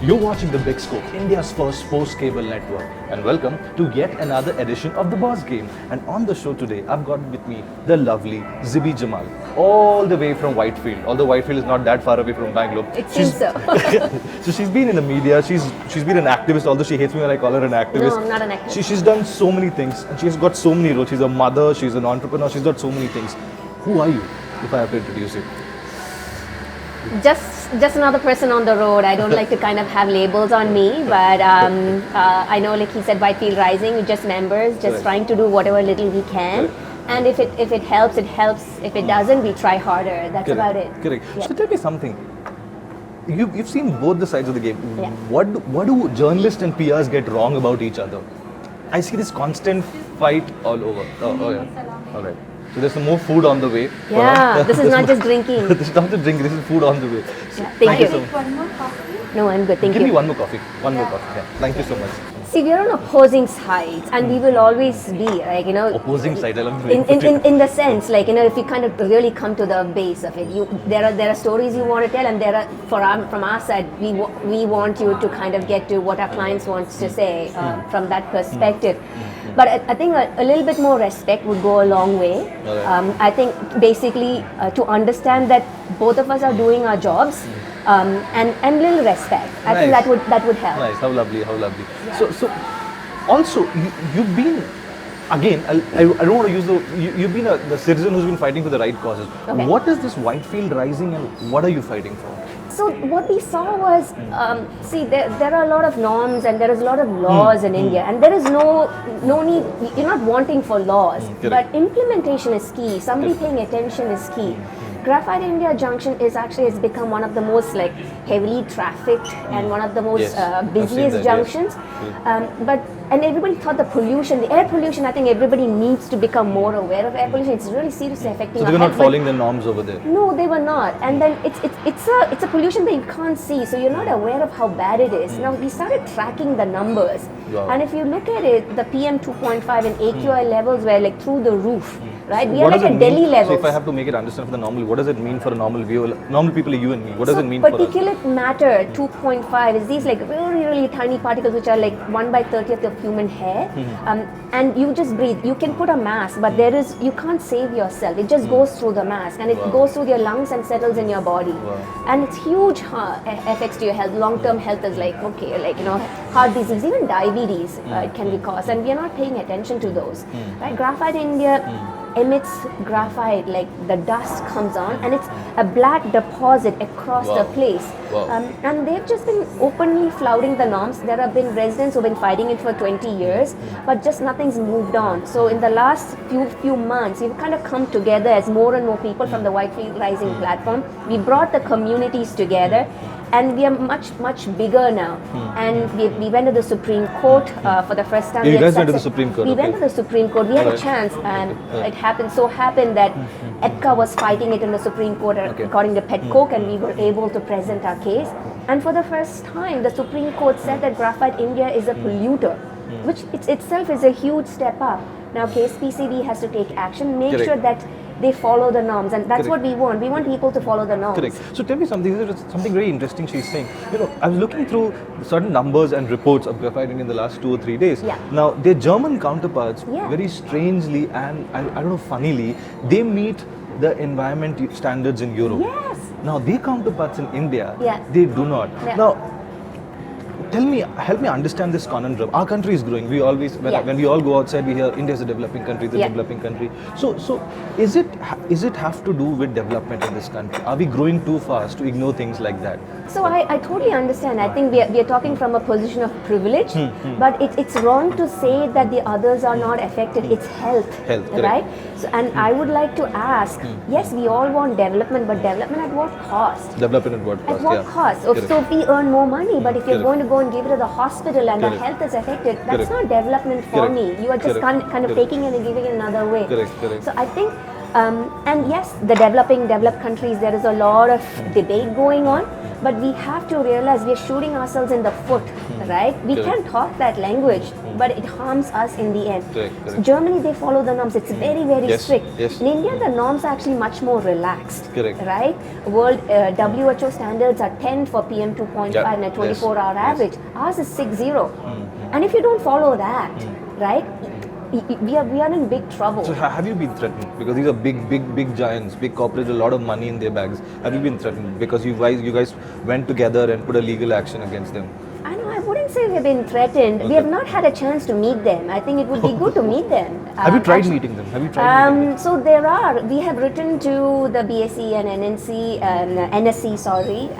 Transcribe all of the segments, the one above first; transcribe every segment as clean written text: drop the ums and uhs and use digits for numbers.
You're watching The Big Scope, India's first sports cable network. And welcome to yet another edition of The Boss Game. And on the show today, I've got with me the lovely Zibi Jamal, all the way from Whitefield. Although Whitefield is not that far away from Bangalore. It seems so. So she's been in the media, she's been an activist, although she hates me when I call her an activist. No, I'm not an activist. She's done so many things, and she's got so many roles. She's a mother, she's an entrepreneur, she's got so many things. Who are you, if I have to introduce you? Just another person on the road. I don't like to kind of have labels on me, but I know, like he said, Whitefield Rising, we're just members, just trying to do whatever little we can. And if it helps, it helps. If it doesn't, we try harder. That's about it. Correct. Yeah. So tell me something. You've seen both the sides of the game. Yeah. What do journalists and PRs get wrong about each other? I see this constant fight all over. Oh yeah. All right. So there's some more food on the way. Yeah, this is not just drinking. This is not just drinking, this is food on the way. So Yeah, thank you. so much. One more coffee? No, I'm good. Thank Give you. me one more coffee. One more coffee. Yeah. Thank you so much. See, we are on opposing sides, and we will always be, like, Opposing side, I love the way you In, put it. in the sense, like, if you kind of really come to the base of it, there are stories you want to tell, and there are from our side, we want you to kind of get to what our clients want to say from that perspective. But I think a little bit more respect would go a long way. Alright. I think basically to understand that both of us are doing our jobs, and little respect. I think Nice. that would help. Nice, how lovely, how lovely. So also you've been, again, I don't want to use you've been the citizen who's been fighting for the right causes. Okay. What is this Whitefield Rising and what are you fighting for? So what we saw was, see, there are a lot of norms and there is a lot of laws in India, and there is no need. You're not wanting for laws, correct. but implementation is key. Somebody paying attention is key. Graphite India Junction has become one of the most heavily trafficked and one of the most Yes, I've seen busiest that, junctions. yes. And everybody thought the air pollution. I think everybody needs to become more aware of air pollution. It's really seriously affecting. So our they were not health, but- following the norms over there. No, they were not. And then it's a pollution that you can't see, so you're not aware of how bad it is. Now we started tracking the numbers, Wow. and if you look at it, the PM 2.5 and AQI levels were through the roof, right? We are What like does it at Delhi mean? levels. So if I have to make it understand for the normal, what does it mean for a normal viewer, normal people like you and me? What does it mean for us? Particulate matter 2.5 is these really tiny particles which are like 1/30th of human hair, and you just breathe. You can put a mask, but you can't save yourself. It just goes through the mask, and it Wow. goes through your lungs and settles in your body. Wow. And it's huge effects to your health. Long-term health is heart disease, even diabetes it can be caused, and we are not paying attention to those. Right? Graphite India emits graphite, like the dust comes on, and it's a black deposit across the Wow. place. Wow. And they've just been openly flouting the norms. There have been residents who've been fighting it for 20 years, but just nothing's moved on. So in the last few months, we've kind of come together as more and more people from the Whitefield Rising platform. We brought the communities together, and we are much bigger now. And we went to the Supreme Court for the first time. You We had guys went to the success- Supreme Court, We okay. went to the Supreme Court. We had a Alright. chance, and it happened that EDCA was fighting it in the Supreme Court according to Petcoke, and we were able to present our case. And for the first time, the Supreme Court said that Graphite India is a polluter, which itself is a huge step up. Now KSPCB has to take action, make Correct. sure that they follow the norms, and that's what Correct. we want. We want people to follow the norms. Correct. So tell me something. This is something very interesting she's saying. I was looking through certain numbers and reports of Graphite in the last 2 or 3 days. Yeah. Now their German counterparts, Yeah. very strangely and I don't know, funnily, they meet the environment standards in Europe. Yes. Now their counterparts in India, Yeah. they do not. Yeah. Now, help me understand this conundrum. Our country is growing. We always, when we all go outside, we hear India is a developing country, the Yeah. developing country. So is it have to do with development in this country? Are we growing too fast to ignore things like that? So I totally understand. I think we are talking from a position of privilege, but it's wrong to say that the others are not affected. It's health, Health, correct. right? So, and I would like to ask, yes, we all want development, but development at what cost? Development at what cost? At what yeah. cost? Correct. So if we earn more money, but if you're Correct. going to go and give it to the hospital and Correct. the health is affected, that's Correct. not development for Correct. me. You are just Correct. kind of Correct. taking it and giving it another way. Correct. So I think And yes, the developed countries, there is a lot of debate going on, but we have to realize we are shooting ourselves in the foot, right? We Correct. can talk that language, but it harms us in the end. Correct, correct. So Germany, they follow the norms. It's very, very Yes, strict. yes. In India, the norms are actually much more relaxed, Correct. right? World WHO standards are 10 for PM 2.5 Yeah, and a yes, 24-hour yes. average. Ours is 6.0. And if you don't follow that, right, we are in big trouble. So have you been threatened? Because these are big giants, big corporates, a lot of money in their bags. Have you been threatened? Because you guys went together and put a legal action against them. I know, I wouldn't say we've been threatened. We have not had a chance to meet them. I think it would be good to meet them. Have you tried meeting them? Have you tried meeting them? So we have written to the BSE and NSE, sorry.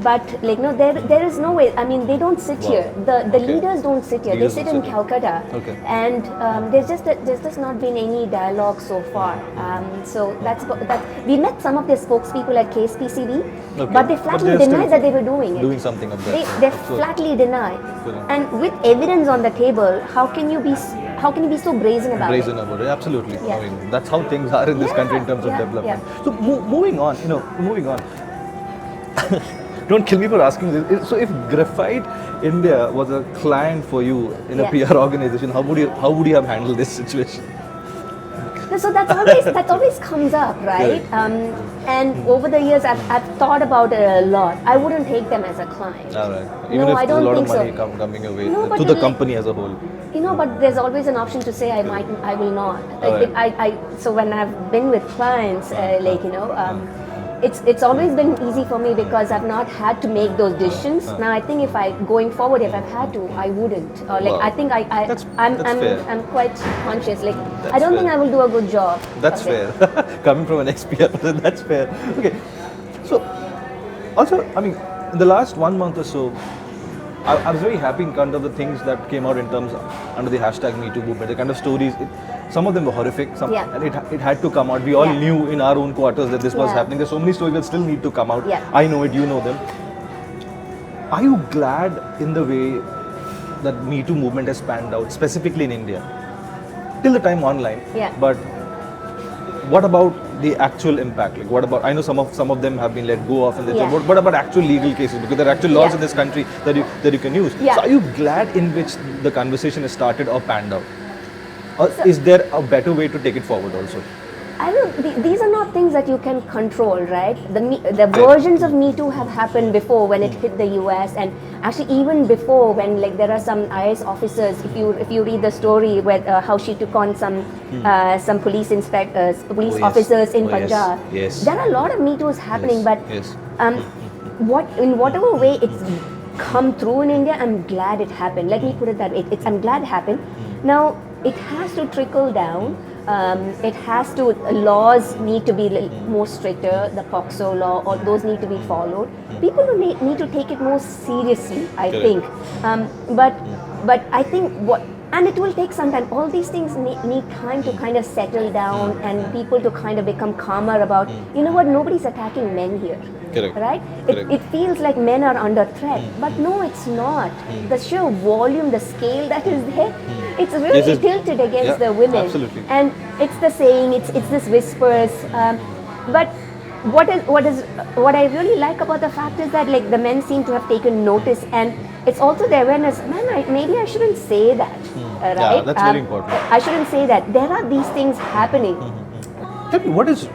But like no, there is no way. I mean, they don't sit here. The leaders don't sit here. Leaders they sit don't in sit here. Calcutta. Okay. And there's just not been any dialogue so far. So that we met some of their spokespeople at KSPCB, Okay. but they But flatly they're still denied that they were doing it. Doing something of that. They Of course. flatly deny. Correct. And with evidence on the table, how can you be so brazen about Brazen it? about it, absolutely. Yeah. I mean, that's how things are in this Yeah, country in terms of yeah, development. So moving on. Don't kill me for asking this. So if Graphite India was a client for you in a Yeah. PR organization, how would you have handled this situation? So that always comes up, right? And over the years, I've thought about it a lot. I wouldn't take them as a client. All right. Even No, if I there's a don't lot of think so. money coming your way No, but to the like- company as a whole. But there's always an option to say I will not. Alright. So when I've been with clients, it's always been easy for me because I've not had to make those decisions. Now I think going forward, if I've had to, I wouldn't. Wow. I think That's fair. I'm quite conscious. Like That's I don't think fair. I will do a good job. That's of it. fair. Coming from an ex-PR person, that's fair. Okay. So, also, I mean, in the last 1 month or so, I was very happy in kind of the things that came out in terms under the hashtag #MeToo movement. The kind of stories, some of them were horrific, Yeah. and it had to come out. We all Yeah. knew in our own quarters that this was Yeah. happening. There's so many stories that still need to come out. Yeah. I know it, you know them. Are you glad in the way that #MeToo movement has panned out, specifically in India? Till the time online. Yeah. But what about the actual impact? Like, what about? I know some of them have been let go of, and Yeah. what about actual legal cases? Because there are actual laws Yeah. in this country that you can use. Yeah. So, are you glad in which the conversation has started or panned out, or is there a better way to take it forward also? I don't. These are not things that you can control, right? The versions of Me Too have happened before when it hit the US, and actually even before when like there are some IS officers. If you read the story where how she took on some police inspectors, police Oh, yes. officers in Oh, yes. Punjab. Yes. There are a lot of Me Too's happening, Yes. but Yes. in whatever way it's come through in India, I'm glad it happened. Let me put it that way. I'm glad it happened. Now it has to trickle down. It has to, laws need to be more stricter, the POCSO law, or those need to be followed. People need to take it more seriously, I Correct. think. But I think and it will take some time. All these things need time to kind of settle down and people to kind of become calmer about, you know what, nobody's attacking men here. Correct. Right? Correct. It feels like men are under threat, but no, it's not. The sheer volume, the scale that is there, it's really Yes, yes. tilted against Yeah, the women. absolutely. And it's the saying, it's this whispers. But what I really like about the fact is that like the men seem to have taken notice, and it's also the awareness. Man, maybe I shouldn't say that, right? Yeah, that's very important. I shouldn't say that. There are these things happening. Tell me, what is?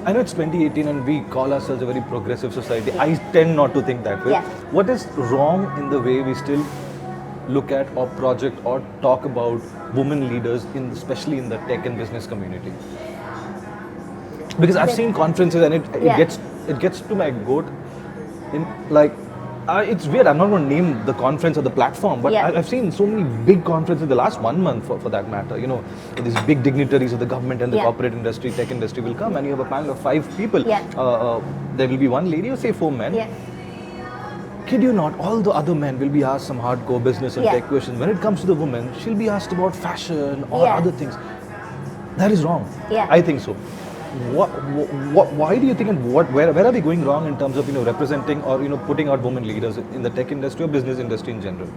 I know it's 2018 and we call ourselves a very progressive society. I tend not to think that way. Yeah. What is wrong in the way we still look at or project or talk about women leaders, especially in the tech and business community? Because I've seen conferences and it Yeah. gets to my goat. It's weird. I'm not going to name the conference or the platform, but Yeah. I've seen so many big conferences in the last 1 month, for that matter. You know, these big dignitaries of the government and the Yeah. corporate industry, tech industry will come, and you have a panel of 5 people. Yeah. There will be one lady or say 4 men. Yeah. Kid you not, all the other men will be asked some hardcore business and Yeah. tech questions. When it comes to the woman, she'll be asked about fashion or Yeah. other things. That is wrong. Yeah. I think so. Why do you think, and where are we going wrong in terms of representing or putting out women leaders in the tech industry or business industry in general?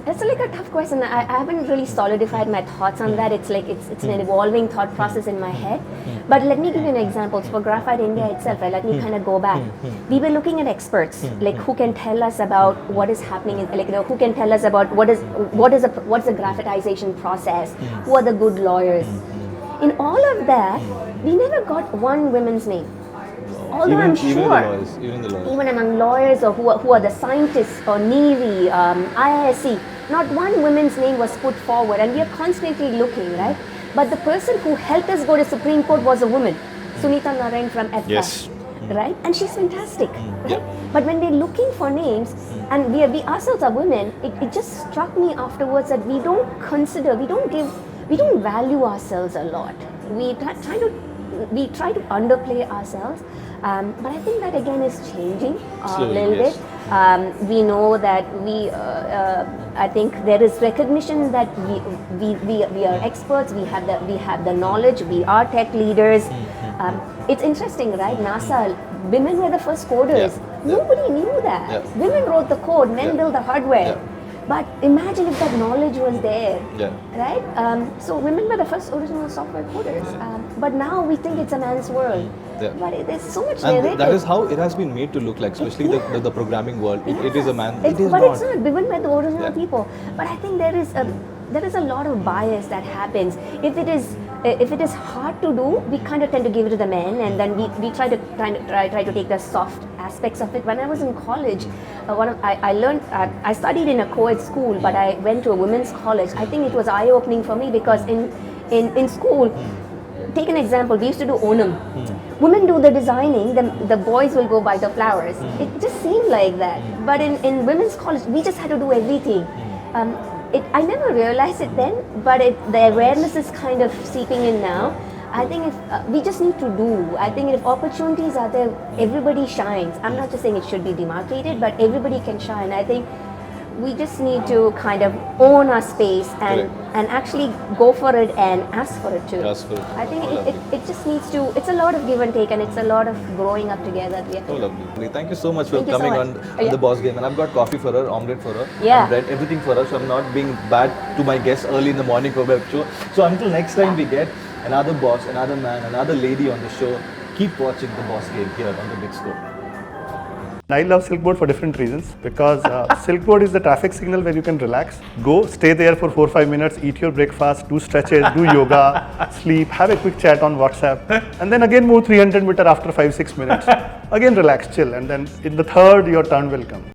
It's like a tough question. I haven't really solidified my thoughts on that. It's like it's an evolving thought process in my head. But let me give you an example. So for Graphite India itself, right, let me kind of go back. We were looking at experts, like who can tell us about what is happening, like who can tell us about what's the graphitization process, who are the good lawyers. In all of that, we never got one woman's name. Although I'm sure, even among lawyers or who are the scientists or Navy, IISc, not one woman's name was put forward, and we are constantly looking, right? But the person who helped us go to Supreme Court was a woman, Sunita Narayan from FCA, Yes. right? And she's fantastic, right? But when we're looking for names, and we ourselves are women, it just struck me afterwards that we don't value ourselves a lot. We try to underplay ourselves. But I think that again is changing a little bit. We know that I think there is recognition that we are experts. We have the knowledge. We are tech leaders. It's interesting, right? NASA, women were the first coders. Nobody knew that. Women wrote the code, men built the hardware. But imagine if that knowledge was there, right? So women were the first original software coders. But now we think it's a man's world. But there's so much narrative. And that is how it has been made to look like, especially the programming world. It is a man. It's not. Women were the original people. But I think there is a lot of bias that happens. If it is hard to do, we kind of tend to give it to the men, and then we try to take the soft aspects of it. When I was in college, I studied in a co-ed school, but I went to a women's college. I think it was eye-opening for me because in school, take an example, we used to do Onam. Women do the designing, the boys will go buy the flowers. It just seemed like that. But in women's college, we just had to do everything. I never realized it then, but the awareness is kind of seeping in now. I think if we just need to do. I think if opportunities are there, everybody shines. I'm not just saying it should be demarcated, but everybody can shine. I think we just need to kind of own our space and actually go for it and ask for it too. I think it just needs to, it's a lot of give and take, and it's a lot of growing up together. So lovely. Thank you so much for coming on the Boss Game. And I've got coffee for her, omelette for her, and bread, everything for her. So I'm not being bad to my guests early in the morning for web show. So until next time we get another boss, another man, another lady on the show, keep watching the Boss Game here on the Big Scope. I love Silkboard for different reasons, because Silkboard is the traffic signal where you can relax, go, stay there for 4-5 minutes, eat your breakfast, do stretches, do yoga, sleep, have a quick chat on WhatsApp, and then again move 300 meters after 5-6 minutes. Again relax, chill, and then in the third your turn will come.